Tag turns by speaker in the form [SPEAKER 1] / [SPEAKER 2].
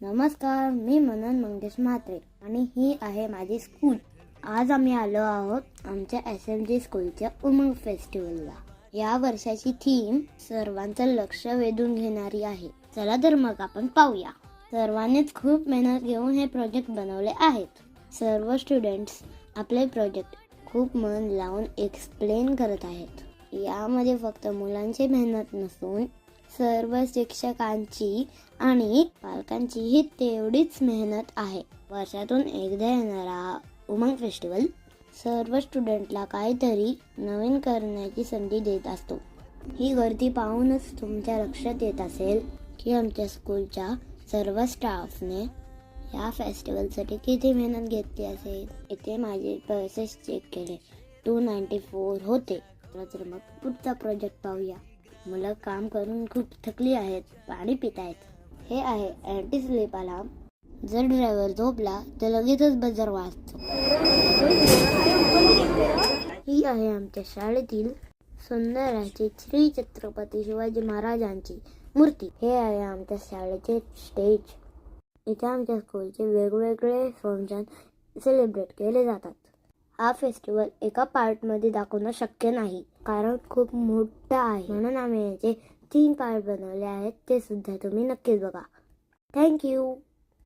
[SPEAKER 1] नमस्कार, मी मनन मंगेश म्हात्रे आणि ही आहे माझी स्कूल. आज आम्ही आलो आहोत आमच्या SMG स्कूलच्या उमंग फेस्टिवलला. या वर्षाची थीम सर्वांचं लक्ष वेधून घेणारी आहे. चला तर मग आपण पाहूया. सर्वांनीच खूप मेहनत घेऊन हे प्रोजेक्ट बनवले आहेत. सर्व स्टुडंट्स आपले प्रोजेक्ट खूप मन लावून एक्सप्लेन करत आहेत. यामध्ये फक्त मुलांची मेहनत नसून सर्व शिक्षकांची आणि पालकांचीही तेवढीच मेहनत आहे. वर्षातून एकदा येणारा उमंग फेस्टिवल सर्व स्टुडंटला काहीतरी नवीन करण्याची संधी देत असतो. ही गर्दी पाहूनच तुमच्या लक्षात येत असेल की आमच्या स्कूलच्या सर्व स्टाफने या फेस्टिवलसाठी किती मेहनत घेतली असेल. इथे माझे पैसे चेक केले 294 होते. तर मग पुढचा प्रोजेक्ट पाहूया. मुलं काम करून खूप थकली आहेत, पाणी पित आहेत. हे आहे अँटी स्लीप अलार्म. जर ड्रायव्हर झोपला तर लगेचच बजर वाजतो. ही आहे आमच्या शाळेतील सुंदर अशी श्री छत्रपती शिवाजी महाराजांची मूर्ती. हे आहे आमच्या शाळेचे स्टेज. इथे आमच्या स्कूलचे वेगवेगळे फंक्शन सेलिब्रेट केले जातात. हा फेस्टिवल एका पार्टमध्ये दाखवणं शक्य नाही, कारण खूप मोठा आहे. म्हणून आम्ही याचे 3 पार्ट बनवले आहेत. ते सुद्धा तुम्ही नक्कीच बघा. थँक्यू.